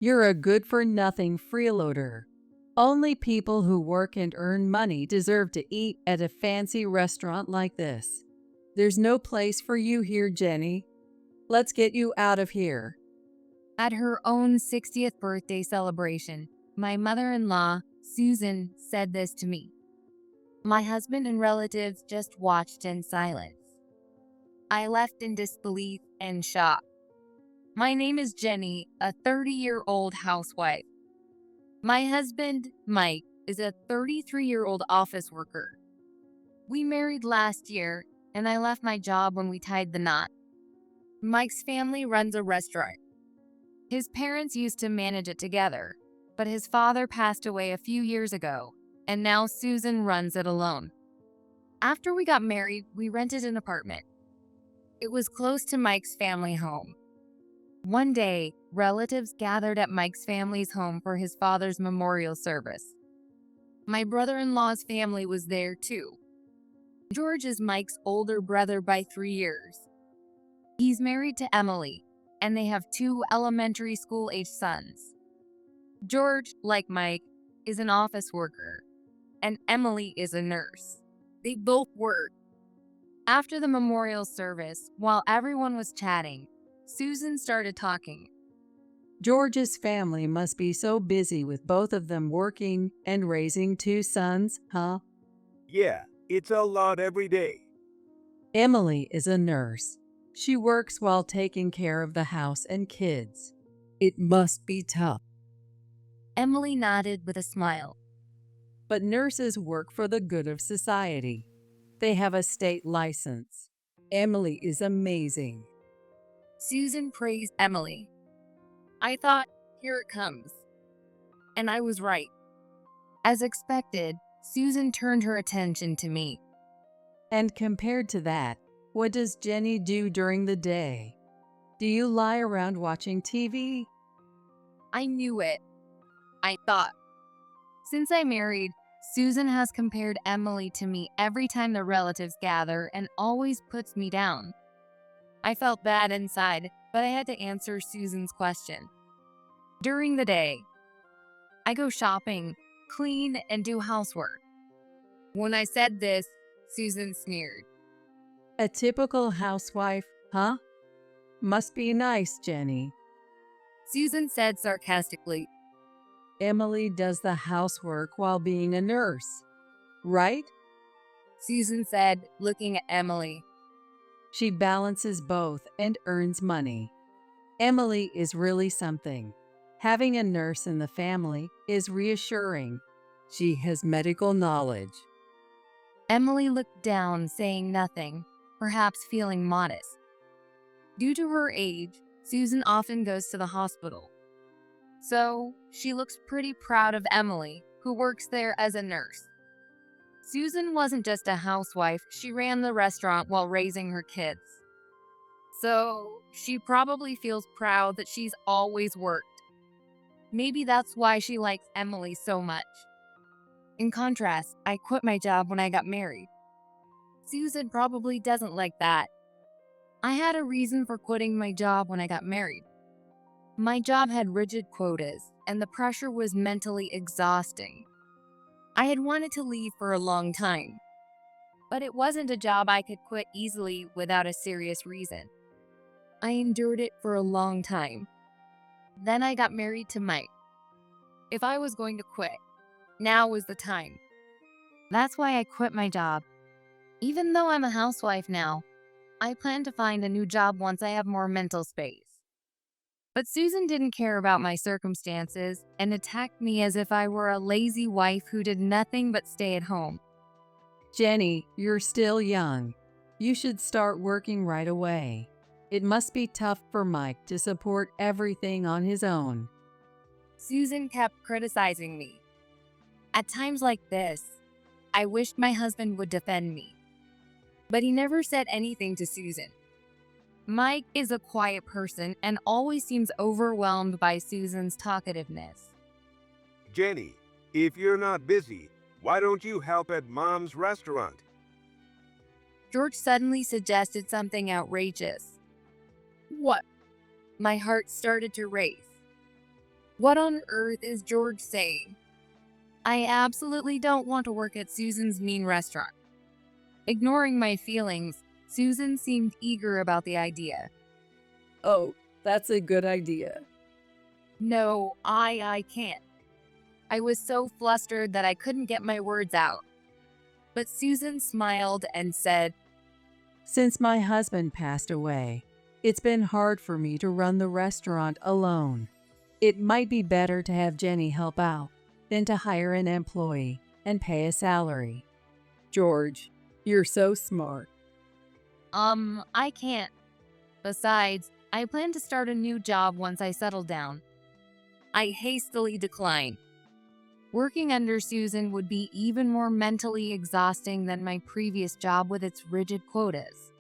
You're a good-for-nothing freeloader. Only people who work and earn money deserve to eat at a fancy restaurant like this. There's no place for you here, Jenny. Let's get you out of here. At her own 60th birthday celebration, my mother-in-law, Susan, said this to me. My husband and relatives just watched in silence. I left in disbelief and shock. My name is Jenny, a 30-year-old housewife. My husband, Mike, is a 33-year-old office worker. We married last year, and I left my job when we tied the knot. Mike's family runs a restaurant. His parents used to manage it together, but his father passed away a few years ago, and now Susan runs it alone. After we got married, we rented an apartment. It was close to Mike's family home. One day, relatives gathered at Mike's family's home for his father's memorial service. My brother-in-law's family was there too. George is Mike's older brother by 3 years. He's married to Emily, and they have 2 elementary school-aged sons. George, like Mike, is an office worker, and Emily is a nurse. They both work. After the memorial service, while everyone was chatting, Susan started talking. George's family must be so busy with both of them working and raising 2 sons, huh? Yeah, it's a lot every day. Emily is a nurse. She works while taking care of the house and kids. It must be tough. Emily nodded with a smile. But nurses work for the good of society. They have a state license. Emily is amazing. Susan praised Emily. I thought, here it comes. And I was right. As expected, Susan turned her attention to me. And compared to that, what does Jenny do during the day? Do you lie around watching TV? I knew it. I thought. Since I married, Susan has compared Emily to me every time the relatives gather and always puts me down. I felt bad inside, but I had to answer Susan's question. During the day, I go shopping, clean, and do housework. When I said this, Susan sneered. A typical housewife, huh? Must be nice, Jenny. Susan said sarcastically. Emily does the housework while being a nurse, right? Susan said, looking at Emily. She balances both and earns money. Emily is really something. Having a nurse in the family is reassuring. She has medical knowledge. Emily looked down, saying nothing, perhaps feeling modest. Due to her age, Susan often goes to the hospital. So, she looks pretty proud of Emily, who works there as a nurse. Susan wasn't just a housewife, she ran the restaurant while raising her kids. So, she probably feels proud that she's always worked. Maybe that's why she likes Emily so much. In contrast, I quit my job when I got married. Susan probably doesn't like that. I had a reason for quitting my job when I got married. My job had rigid quotas, and the pressure was mentally exhausting. I had wanted to leave for a long time, but it wasn't a job I could quit easily without a serious reason. I endured it for a long time. Then I got married to Mike. If I was going to quit, now was the time. That's why I quit my job. Even though I'm a housewife now, I plan to find a new job once I have more mental space. But Susan didn't care about my circumstances and attacked me as if I were a lazy wife who did nothing but stay at home. Jenny, you're still young. You should start working right away. It must be tough for Mike to support everything on his own. Susan kept criticizing me. At times like this, I wished my husband would defend me. But he never said anything to Susan. Mike is a quiet person and always seems overwhelmed by Susan's talkativeness. Jenny, if you're not busy, why don't you help at Mom's restaurant? George suddenly suggested something outrageous. What? My heart started to race. What on earth is George saying? I absolutely don't want to work at Susan's mean restaurant. Ignoring my feelings, Susan seemed eager about the idea. Oh, that's a good idea. No, I can't. I was so flustered that I couldn't get my words out. But Susan smiled and said, Since my husband passed away, it's been hard for me to run the restaurant alone. It might be better to have Jenny help out than to hire an employee and pay a salary. George, you're so smart. I can't. Besides, I plan to start a new job once I settle down. I hastily declined. Working under Susan would be even more mentally exhausting than my previous job with its rigid quotas.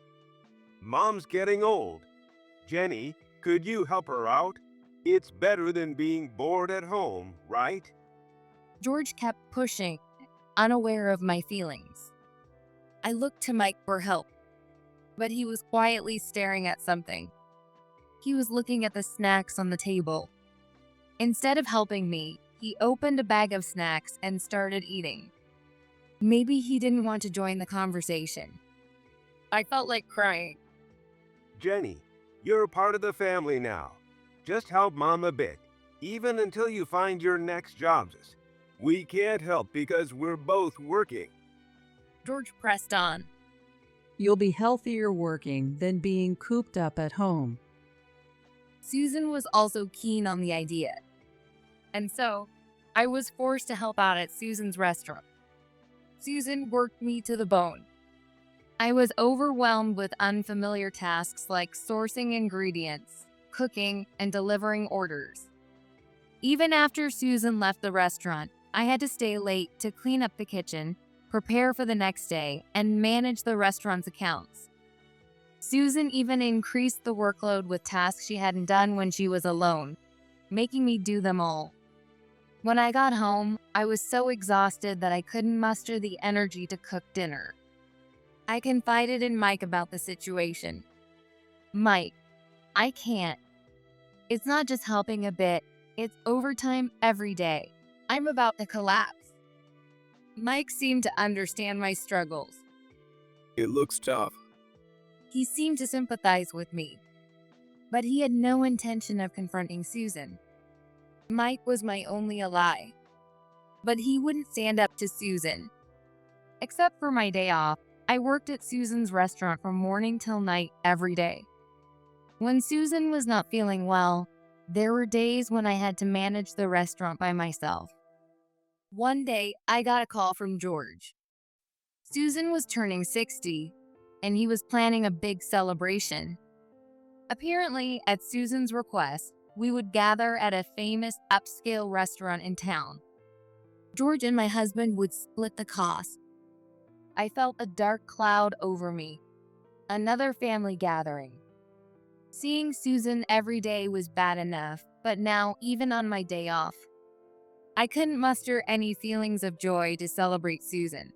Mom's getting old. Jenny, could you help her out? It's better than being bored at home, right? George kept pushing, unaware of my feelings. I looked to Mike for help, but he was quietly staring at something. He was looking at the snacks on the table. Instead of helping me, he opened a bag of snacks and started eating. Maybe he didn't want to join the conversation. I felt like crying. Jenny, you're part of the family now. Just help Mom a bit, even until you find your next jobs. We can't help because we're both working. George pressed on. You'll be healthier working than being cooped up at home. Susan was also keen on the idea. And so, I was forced to help out at Susan's restaurant. Susan worked me to the bone. I was overwhelmed with unfamiliar tasks like sourcing ingredients, cooking, and delivering orders. Even after Susan left the restaurant, I had to stay late to clean up the kitchen, prepare for the next day, and manage the restaurant's accounts. Susan even increased the workload with tasks she hadn't done when she was alone, making me do them all. When I got home, I was so exhausted that I couldn't muster the energy to cook dinner. I confided in Mike about the situation. Mike, I can't. It's not just helping a bit, it's overtime every day. I'm about to collapse. Mike seemed to understand my struggles. It looks tough. He seemed to sympathize with me, but he had no intention of confronting Susan. Mike was my only ally, but he wouldn't stand up to Susan. Except for my day off, I worked at Susan's restaurant from morning till night every day. When Susan was not feeling well, there were days when I had to manage the restaurant by myself. One day, I got a call from George. Susan was turning 60, and he was planning a big celebration. Apparently, at Susan's request, we would gather at a famous upscale restaurant in town. George and my husband would split the cost. I felt a dark cloud over me. Another family gathering. Seeing Susan every day was bad enough, but now, even on my day off, I couldn't muster any feelings of joy to celebrate Susan.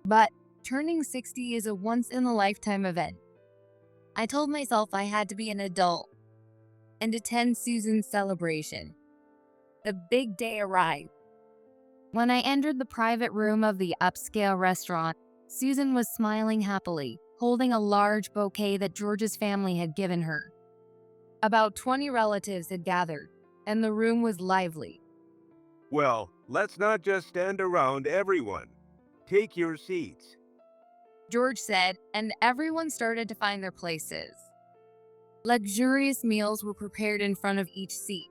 But turning 60 is a once-in-a-lifetime event. I told myself I had to be an adult and attend Susan's celebration. The big day arrived. When I entered the private room of the upscale restaurant, Susan was smiling happily, holding a large bouquet that George's family had given her. About 20 relatives had gathered, and the room was lively. Well, let's not just stand around, everyone. Take your seats. George said, and everyone started to find their places. Luxurious meals were prepared in front of each seat.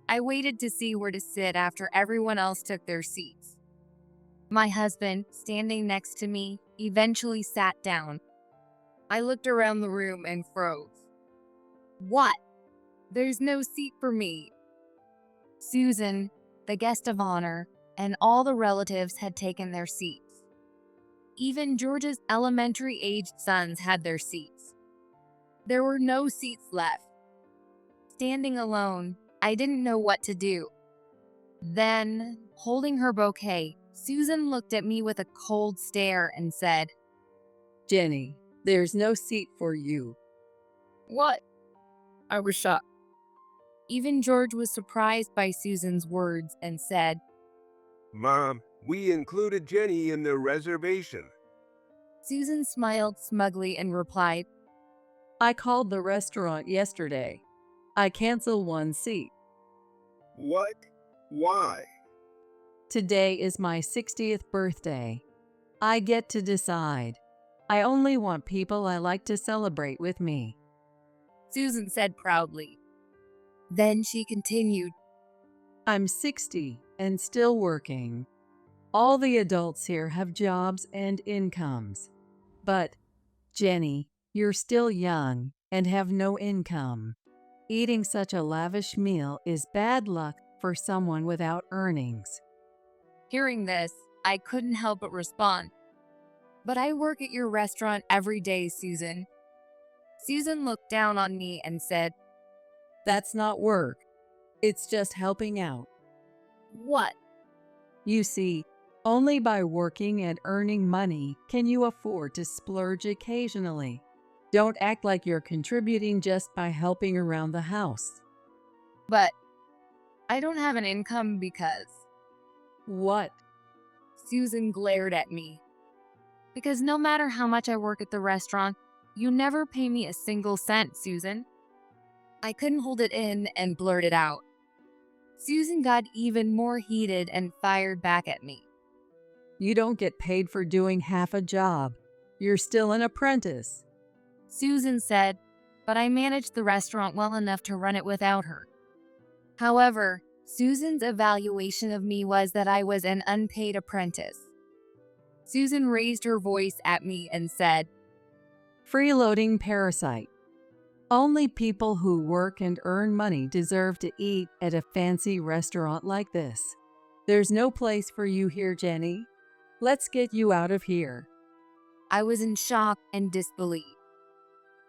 I waited to see where to sit after everyone else took their seats. My husband, standing next to me, eventually sat down. I looked around the room and froze. What? There's no seat for me. Susan, the guest of honor, and all the relatives had taken their seats. Even George's elementary-aged sons had their seats. There were no seats left. Standing alone, I didn't know what to do. Then, holding her bouquet, Susan looked at me with a cold stare and said, Jenny, there's no seat for you. What? I was shocked. Even George was surprised by Susan's words and said, Mom, we included Jenny in the reservation. Susan smiled smugly and replied, I called the restaurant yesterday. I canceled one seat. What? Why? Today is my 60th birthday. I get to decide. I only want people I like to celebrate with me. Susan said proudly. Then she continued, I'm 60 and still working. All the adults here have jobs and incomes. But, Jenny, you're still young and have no income. Eating such a lavish meal is bad luck for someone without earnings. Hearing this, I couldn't help but respond, But I work at your restaurant every day, Susan. Susan looked down on me and said, That's not work. It's just helping out. What? You see, only by working and earning money can you afford to splurge occasionally. Don't act like you're contributing just by helping around the house. But I don't have an income because What? Susan glared at me. Because no matter how much I work at the restaurant, you never pay me a single cent, Susan. I couldn't hold it in and blurted out. Susan got even more heated and fired back at me. You don't get paid for doing half a job. You're still an apprentice. Susan said, but I managed the restaurant well enough to run it without her. However, Susan's evaluation of me was that I was an unpaid apprentice. Susan raised her voice at me and said, Freeloading parasite. Only people who work and earn money deserve to eat at a fancy restaurant like this. There's no place for you here, Jenny. Let's get you out of here. I was in shock and disbelief.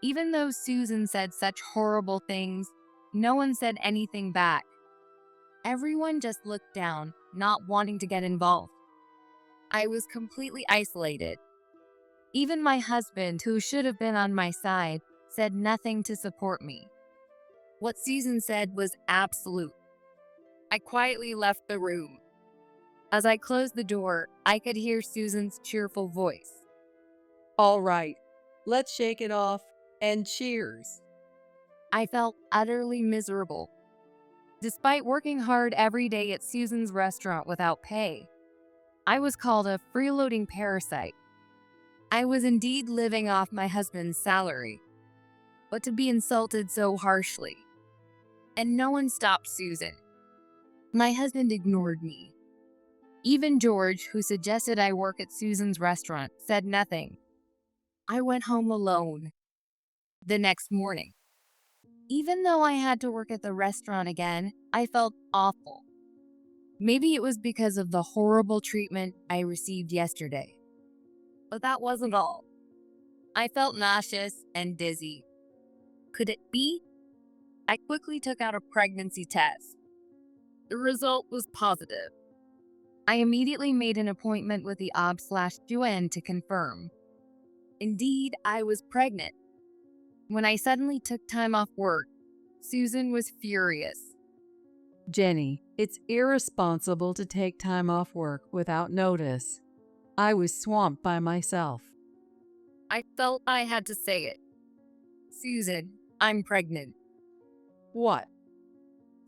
Even though Susan said such horrible things, no one said anything back. Everyone just looked down, not wanting to get involved. I was completely isolated. Even my husband, who should have been on my side, said nothing to support me. What Susan said was absolute. I quietly left the room. As I closed the door, I could hear Susan's cheerful voice. All right, let's shake it off and cheers. I felt utterly miserable. Despite working hard every day at Susan's restaurant without pay, I was called a freeloading parasite. I was indeed living off my husband's salary, but to be insulted so harshly. And no one stopped Susan. My husband ignored me. Even George, who suggested I work at Susan's restaurant, said nothing. I went home alone. The next morning, even though I had to work at the restaurant again, I felt awful. Maybe it was because of the horrible treatment I received yesterday. But that wasn't all. I felt nauseous and dizzy. Could it be? I quickly took out a pregnancy test. The result was positive. I immediately made an appointment with the ob/GYN to confirm. Indeed, I was pregnant. When I suddenly took time off work, Susan was furious. Jenny, it's irresponsible to take time off work without notice. I was swamped by myself. I felt I had to say it. Susan, I'm pregnant. What?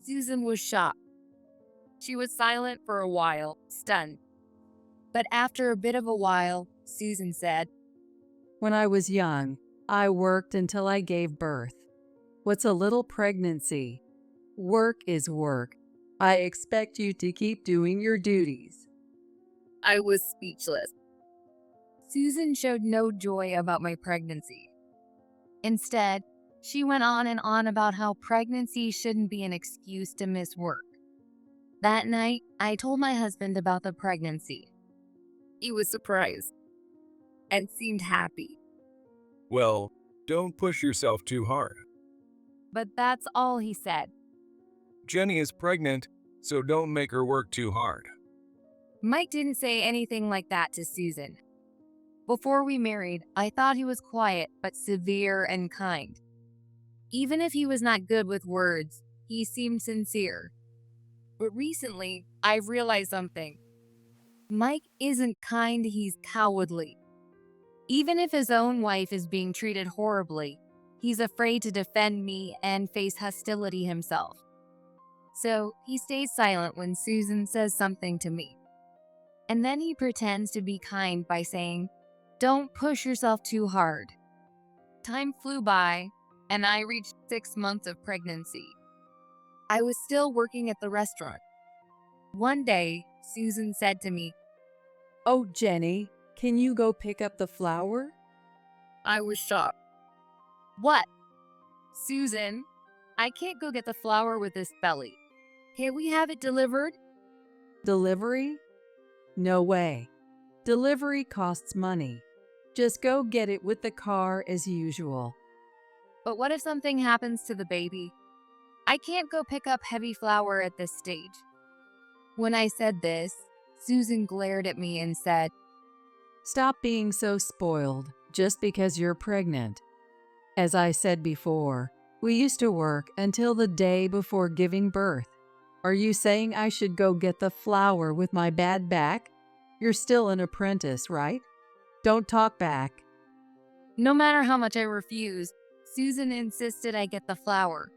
Susan was shocked. She was silent for a while, stunned. But after a bit of a while, Susan said, When I was young, I worked until I gave birth. What's a little pregnancy? Work is work. I expect you to keep doing your duties. I was speechless. Susan showed no joy about my pregnancy. Instead, she went on and on about how pregnancy shouldn't be an excuse to miss work. That night, I told my husband about the pregnancy. He was surprised and seemed happy. Well, don't push yourself too hard. But that's all he said. Jenny is pregnant, so don't make her work too hard. Mike didn't say anything like that to Susan. Before we married, I thought he was quiet but severe and kind. Even if he was not good with words, He seemed sincere. But recently, I've realized something. Mike isn't kind, he's cowardly. Even if his own wife is being treated horribly, he's afraid to defend me and face hostility himself. So he stays silent when Susan says something to me. And then he pretends to be kind by saying, "Don't push yourself too hard." Time flew by, and I reached 6 months of pregnancy. I was still working at the restaurant. One day, Susan said to me, Oh, Jenny, can you go pick up the flour? I was shocked. "What?" "Susan, I can't go get the flour with this belly. Can't we have it delivered?" Delivery? No way. Delivery costs money. Just go get it with the car as usual. "But what if something happens to the baby? I can't go pick up heavy flour at this stage." When I said this, Susan glared at me and said, Stop being so spoiled just because you're pregnant. As I said before, we used to work until the day before giving birth. Are you saying I should go get the flour with my bad back? You're still an apprentice, right? Don't talk back. No matter how much I refused, Susan insisted I get the flour.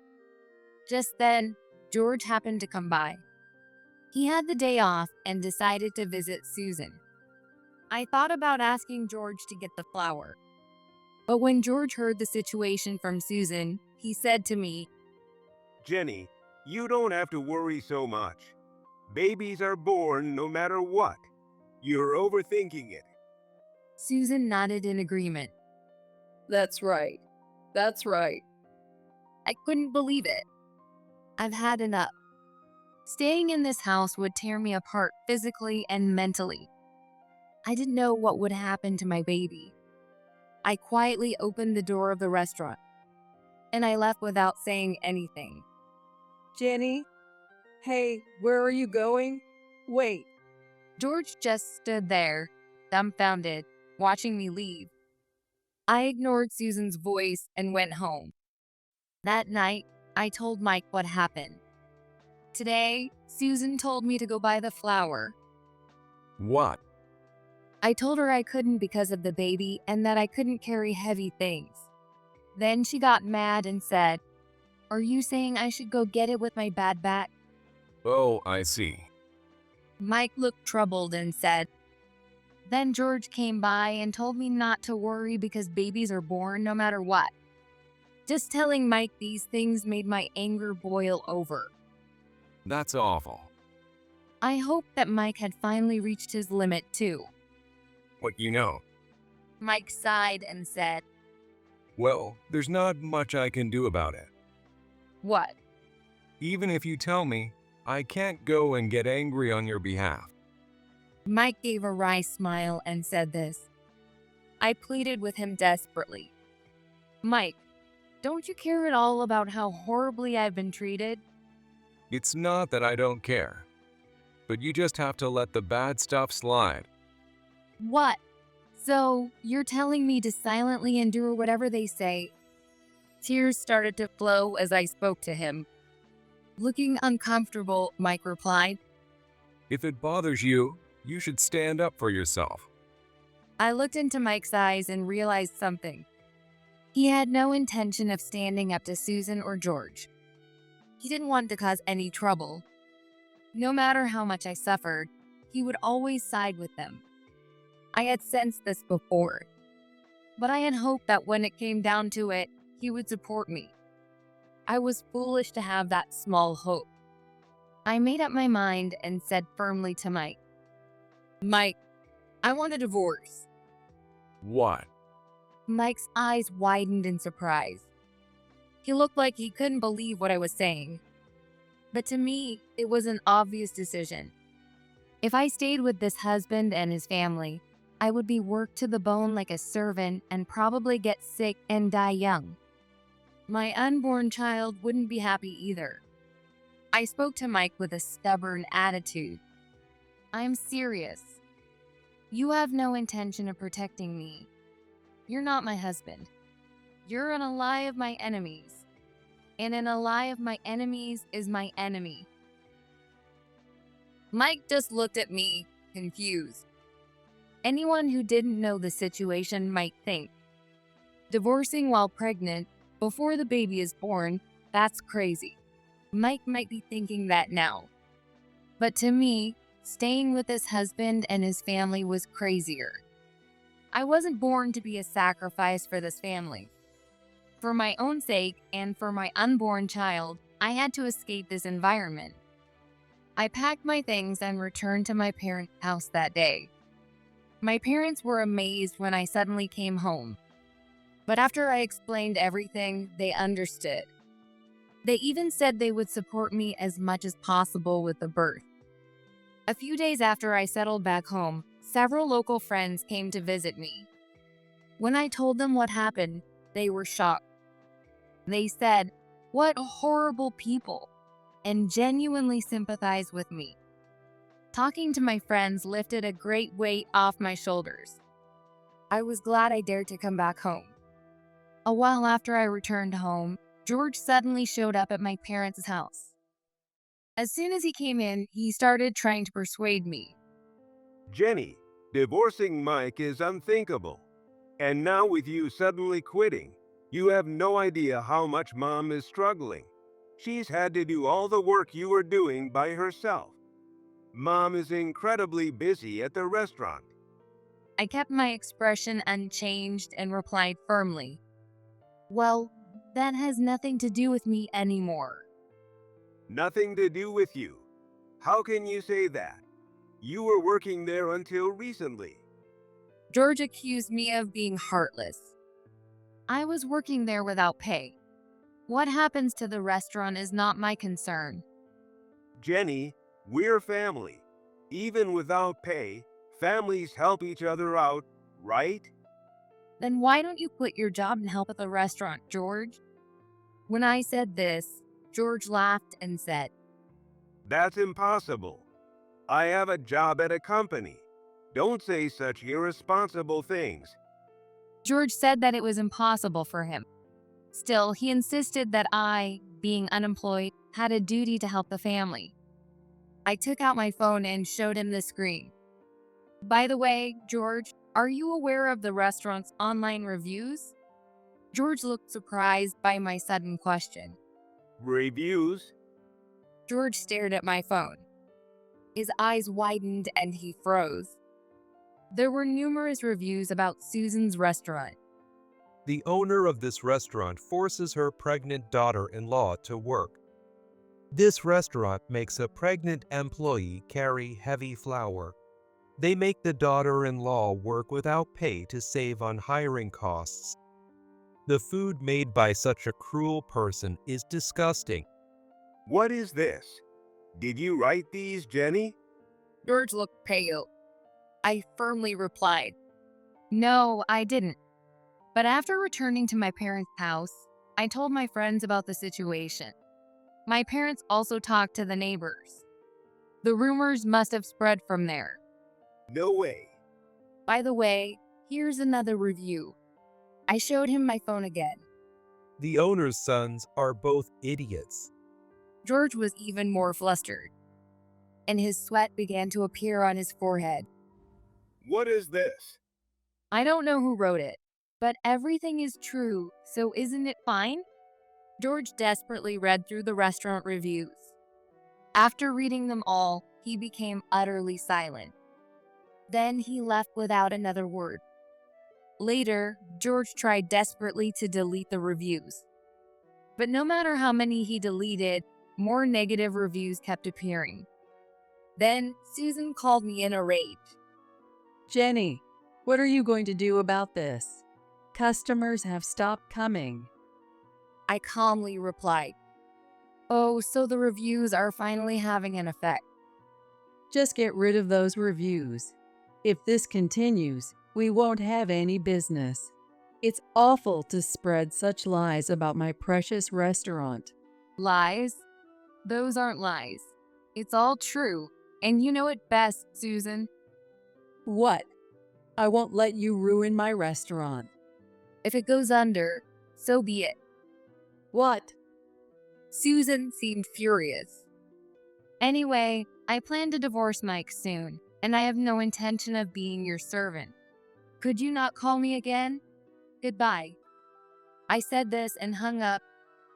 Just then, George happened to come by. He had the day off and decided to visit Susan. I thought about asking George to get the flour. But when George heard the situation from Susan, he said to me, Jenny, you don't have to worry so much. Babies are born no matter what. You're overthinking it. Susan nodded in agreement. That's right. That's right. I couldn't believe it. I've had enough. Staying in this house would tear me apart physically and mentally. I didn't know what would happen to my baby. I quietly opened the door of the restaurant, and I left without saying anything. Jenny? Hey, where are you going? Wait. George just stood there, dumbfounded, watching me leave. I ignored Susan's voice and went home. That night, I told Mike what happened. Today, Susan told me to go buy the flour. What? I told her I couldn't because of the baby and that I couldn't carry heavy things. Then she got mad and said, "Are you saying I should go get it with my bad back?" Oh, I see. Mike looked troubled and said, "Then George came by and told me not to worry because babies are born no matter what." Just telling Mike these things made my anger boil over. That's awful. I hoped that Mike had finally reached his limit too. What you know? Mike sighed and said, Well, there's not much I can do about it. "What?" Even if you tell me, I can't go and get angry on your behalf. Mike gave a wry smile and said this. I pleaded with him desperately. "Mike, don't you care at all about how horribly I've been treated?" It's not that I don't care, but you just have to let the bad stuff slide. "What? So, you're telling me to silently endure whatever they say?" Tears started to flow as I spoke to him. Looking uncomfortable, Mike replied, If it bothers you, you should stand up for yourself. I looked into Mike's eyes and realized something. He had no intention of standing up to Susan or George. He didn't want to cause any trouble. No matter how much I suffered, he would always side with them. I had sensed this before, but I had hoped that when it came down to it, he would support me. I was foolish to have that small hope. I made up my mind and said firmly to Mike, "Mike, I want a divorce." What? Mike's eyes widened in surprise. He looked like he couldn't believe what I was saying. But to me, it was an obvious decision. If I stayed with this husband and his family, I would be worked to the bone like a servant and probably get sick and die young. My unborn child wouldn't be happy either. I spoke to Mike with a stubborn attitude. "I'm serious. You have no intention of protecting me. You're not my husband. You're an ally of my enemies. and in a lie of my enemies is my enemy. Mike just looked at me, confused. Anyone who didn't know the situation might think, divorcing while pregnant, before the baby is born, that's crazy. Mike might be thinking that now. But to me, staying with his husband and his family was crazier. I wasn't born to be a sacrifice for this family. For my own sake and for my unborn child, I had to escape this environment. I packed my things and returned to my parents' house that day. My parents were amazed when I suddenly came home. But after I explained everything, they understood. They even said they would support me as much as possible with the birth. A few days after I settled back home, several local friends came to visit me. When I told them what happened, they were shocked. They said, "What horrible people," and genuinely sympathized with me. Talking to my friends lifted a great weight off my shoulders. I was glad I dared to come back home. A while after I returned home, George suddenly showed up at my parents' house. As soon as he came in, he started trying to persuade me. Jenny, divorcing Mike is unthinkable. And now with you suddenly quitting, you have no idea how much Mom is struggling. She's had to do all the work you are doing by herself. Mom is incredibly busy at the restaurant. I kept my expression unchanged and replied firmly, "Well, that has nothing to do with me anymore." Nothing to do with you. How can you say that? You were working there until recently. George accused me of being heartless. I was working there without pay. What happens to the restaurant is not my concern. Jenny, we're family. Even without pay, families help each other out, right? Then why don't you quit your job and help at the restaurant, George? When I said this, George laughed and said, That's impossible. I have a job at a company. Don't say such irresponsible things. George said that it was impossible for him. Still, he insisted that I, being unemployed, had a duty to help the family. I took out my phone and showed him the screen. By the way, George, are you aware of the restaurant's online reviews? George looked surprised by my sudden question. Reviews? George stared at my phone. His eyes widened and he froze. There were numerous reviews about Susan's restaurant. The owner of this restaurant forces her pregnant daughter-in-law to work. This restaurant makes a pregnant employee carry heavy flour. They make the daughter-in-law work without pay to save on hiring costs. The food made by such a cruel person is disgusting. What is this? Did you write these, Jenny? George looked pale. I firmly replied, "No, I didn't." But after returning to my parents' house, I told my friends about the situation. My parents also talked to the neighbors. The rumors must have spread from there. No way. By the way, here's another review. I showed him my phone again. The owner's sons are both idiots. George was even more flustered, and his sweat began to appear on his forehead. What is this? I don't know who wrote it, but everything is true, so isn't it fine? George desperately read through the restaurant reviews. After reading them all, he became utterly silent. Then he left without another word. Later, George tried desperately to delete the reviews. But no matter how many he deleted, more negative reviews kept appearing. Then Susan called me in a rage. Jenny, what are you going to do about this? Customers have stopped coming. I calmly replied, "Oh, so the reviews are finally having an effect." Just get rid of those reviews. If this continues, we won't have any business. It's awful to spread such lies about my precious restaurant. Lies? Those aren't lies. It's all true, and you know it best, Susan. What? I won't let you ruin my restaurant. If it goes under, so be it. What? Susan seemed furious. Anyway, I plan to divorce Mike soon, and I have no intention of being your servant. Could you not call me again? Goodbye. I said this and hung up,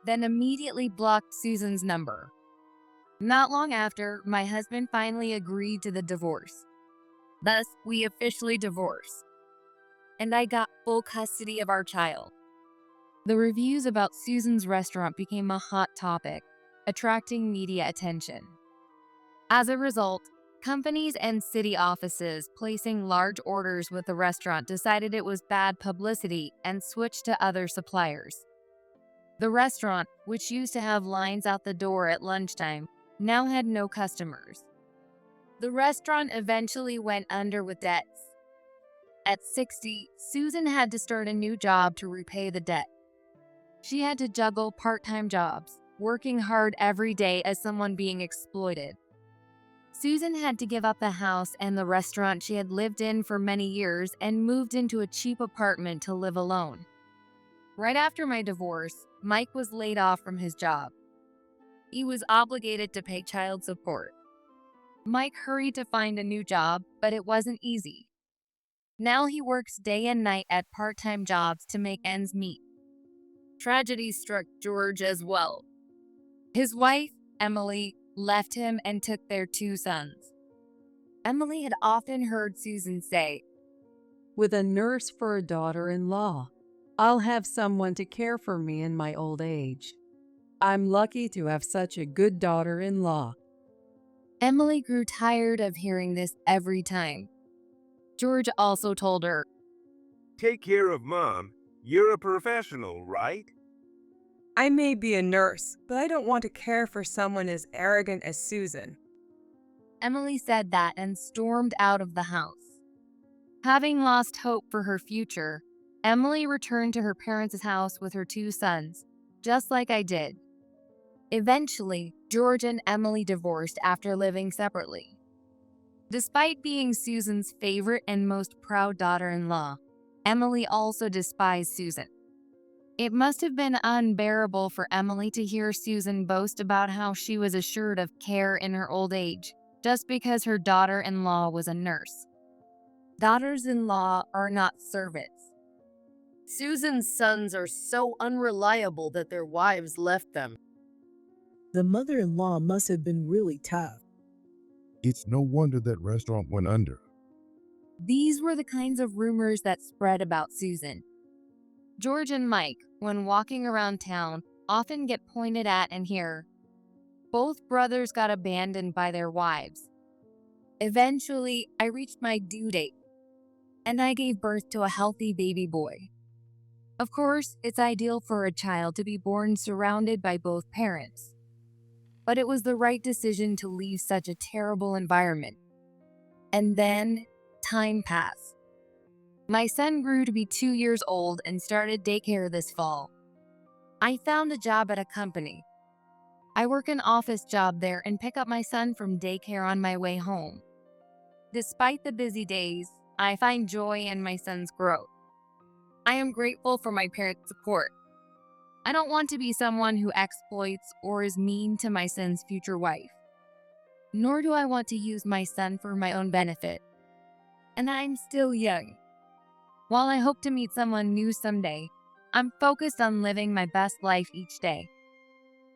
then immediately blocked Susan's number. Not long after, my husband finally agreed to the divorce. Thus, we officially divorced. And I got full custody of our child. The reviews about Susan's restaurant became a hot topic, attracting media attention. As a result, companies and city offices placing large orders with the restaurant decided it was bad publicity and switched to other suppliers. The restaurant, which used to have lines out the door at lunchtime, now had no customers. The restaurant eventually went under with debts. At 60, Susan had to start a new job to repay the debt. She had to juggle part-time jobs, working hard every day as someone being exploited. Susan had to give up the house and the restaurant she had lived in for many years and moved into a cheap apartment to live alone. Right after my divorce, Mike was laid off from his job. He was obligated to pay child support. Mike hurried to find a new job, but it wasn't easy. Now he works day and night at part-time jobs to make ends meet. Tragedy struck George as well. His wife, Emily, left him and took their 2 sons. Emily had often heard Susan say, With a nurse for a daughter-in-law, I'll have someone to care for me in my old age. I'm lucky to have such a good daughter-in-law. Emily grew tired of hearing this every time. George also told her, Take care of Mom. You're a professional, right? I may be a nurse, but I don't want to care for someone as arrogant as Susan. Emily said that and stormed out of the house. Having lost hope for her future, Emily returned to her parents' house with her 2 sons, just like I did. Eventually, George and Emily divorced after living separately. Despite being Susan's favorite and most proud daughter-in-law, Emily also despised Susan. It must have been unbearable for Emily to hear Susan boast about how she was assured of care in her old age, just because her daughter-in-law was a nurse. Daughters-in-law are not servants. Susan's sons are so unreliable that their wives left them. The mother-in-law must have been really tough. It's no wonder that restaurant went under. These were the kinds of rumors that spread about Susan. George and Mike, when walking around town, often get pointed at and hear, both brothers got abandoned by their wives. Eventually, I reached my due date, and I gave birth to a healthy baby boy. Of course, it's ideal for a child to be born surrounded by both parents. But it was the right decision to leave such a terrible environment. And then, time passed. My son grew to be 2 years old and started daycare this fall. I found a job at a company. I work an office job there and pick up my son from daycare on my way home. Despite the busy days, I find joy in my son's growth. I am grateful for my parents' support. I don't want to be someone who exploits or is mean to my son's future wife. Nor do I want to use my son for my own benefit. And I'm still young. While I hope to meet someone new someday, I'm focused on living my best life each day.